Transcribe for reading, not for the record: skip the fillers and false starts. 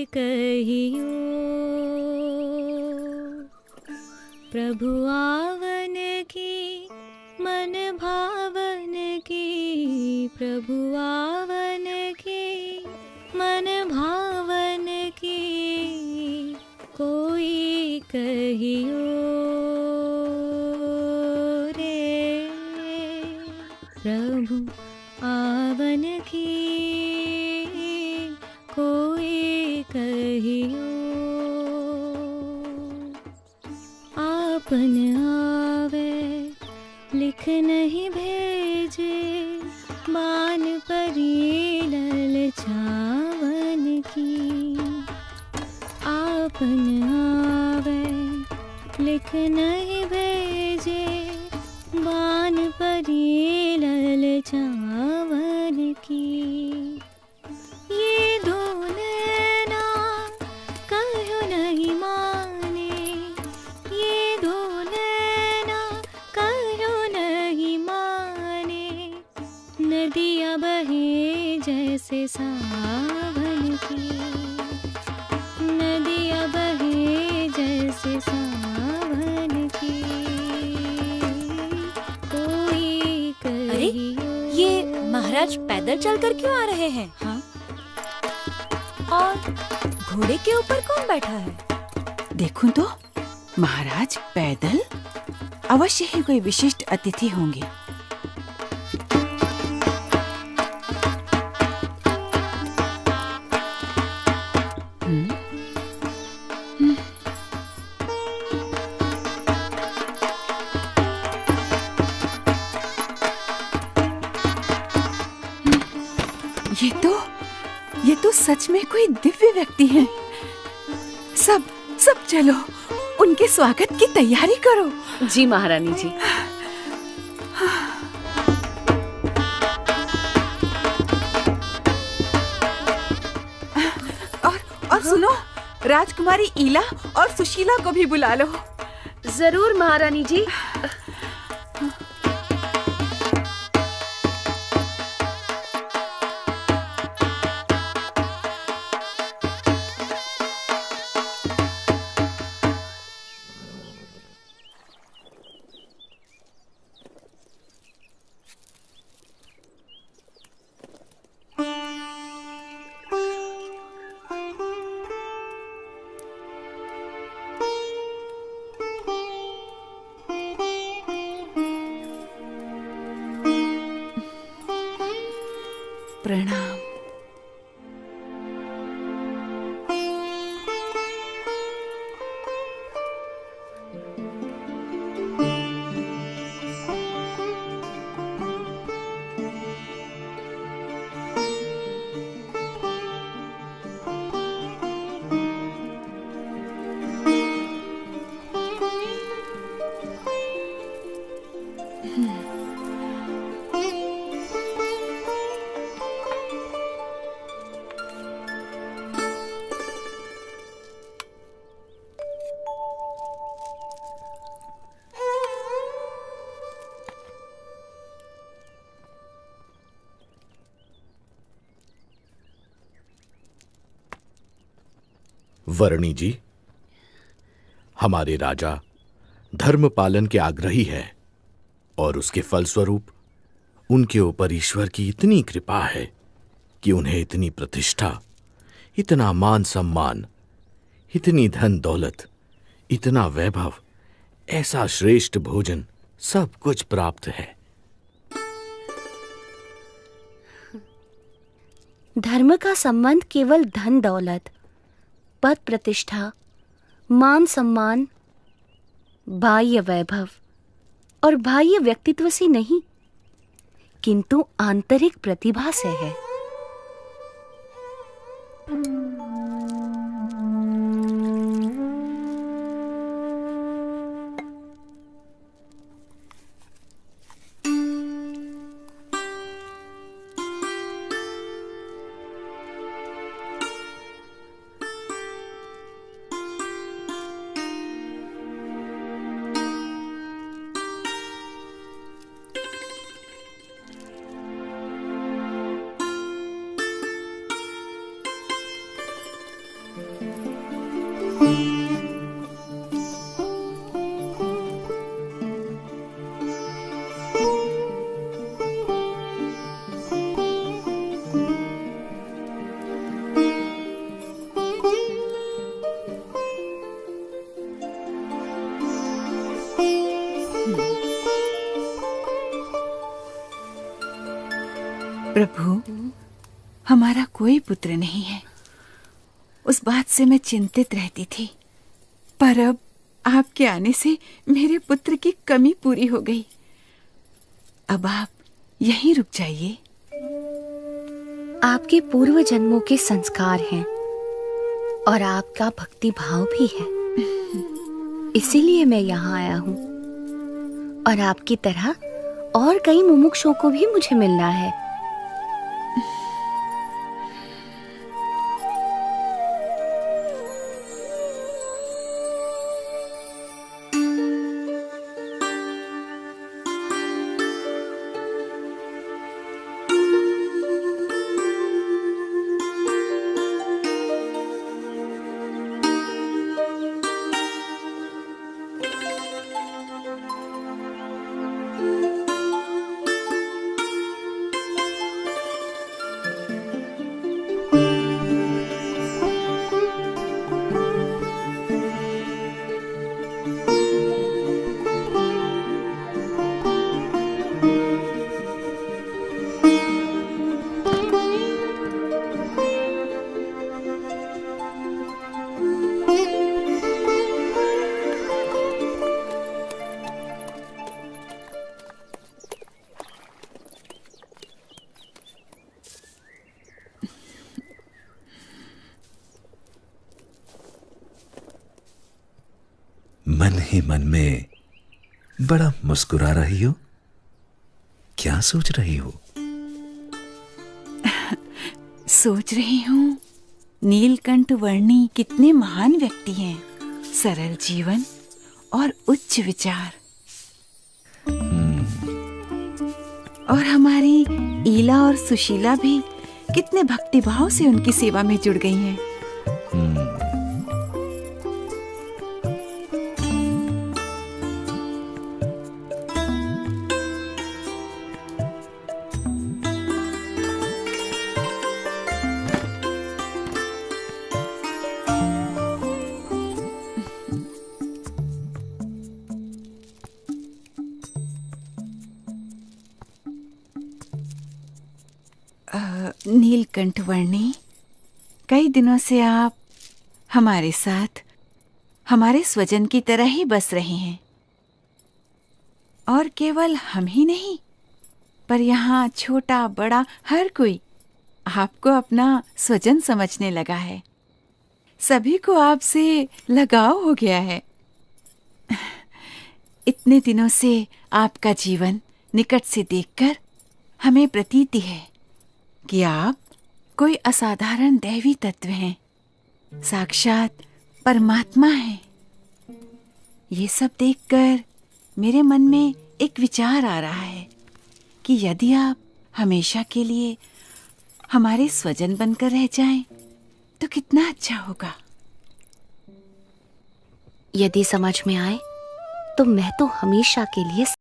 कहियो। प्रभु आवन की मन भावन की, प्रभु आवन की मन भावन की, कोई कहियो रे। प्रभु आवन की कोई कहियो। आपन आवे लिख नहीं भेजे, बान परी ललचावन की। आपन आवे लिख नहीं भेजे, बान परी ललचावन की। ये दो नैना कहो नहीं माने, ये दो नैना कहो नहीं माने। नदियाँ बहे जैसे सावन की, नदियाँ बहे जैसे सावन की, कोई कहियो। ये महाराज पैदल चलकर क्यों आ रहे हैं? हाँ? और घोड़े के ऊपर कौन बैठा है? देखूं तो महाराज पैदल, अवश्य ही कोई विशिष्ट अतिथि होंगे। ये तो सच में कोई दिव्य व्यक्ति हैं। सब चलो, उनके स्वागत की तैयारी करो। जी महारानी जी। और सुनो, राजकुमारी ईला और सुशीला को भी बुला लो। जरूर महारानी जी। प्रणाम। वर्णी जी, हमारे राजा धर्म पालन के आग्रही है और उसके फलस्वरूप उनके ऊपर ईश्वर की इतनी कृपा है कि उन्हें इतनी प्रतिष्ठा, इतना मान सम्मान, इतनी धन दौलत, इतना वैभव, ऐसा श्रेष्ठ भोजन, सब कुछ प्राप्त है। धर्म का संबंध केवल धन दौलत, पद प्रतिष्ठा, मान सम्मान, बाह्य वैभव और बाह्य व्यक्तित्व से नहीं, किंतु आंतरिक प्रतिभा से है। प्रभु, हमारा कोई पुत्र नहीं है। उस बात से मैं चिंतित रहती थी, पर अब आपके आने से मेरे पुत्र की कमी पूरी हो गई। अब आप यहीं रुक जाइए। आपके पूर्व जन्मों के संस्कार हैं और आपका भक्ति भाव भी है, इसीलिए मैं यहाँ आया हूँ। और आपकी तरह और कई मुमुक्षुओं को भी मुझे मिलना है। मन ही मन में बड़ा मुस्कुरा रही हो, क्या सोच रही हो? सोच रही हूँ, नीलकंठ वर्णी कितने महान व्यक्ति हैं, सरल जीवन और उच्च विचार। और हमारी ईला और सुशीला भी कितने भक्तिभाव से उनकी सेवा में जुड़ गई हैं। नीलकंठ वर्णी, कई दिनों से आप हमारे साथ हमारे स्वजन की तरह ही बस रहे हैं। और केवल हम ही नहीं, पर यहाँ छोटा बड़ा हर कोई आपको अपना स्वजन समझने लगा है। सभी को आपसे लगाव हो गया है। इतने दिनों से आपका जीवन निकट से देखकर हमें प्रतीति है कि आप कोई असाधारण दैवी तत्व हैं, साक्षात परमात्मा हैं। ये सब देखकर मेरे मन में एक विचार आ रहा है कि यदि आप हमेशा के लिए हमारे स्वजन बनकर रह जाएं, तो कितना अच्छा होगा। यदि समझ में आए तो मैं तो हमेशा के लिए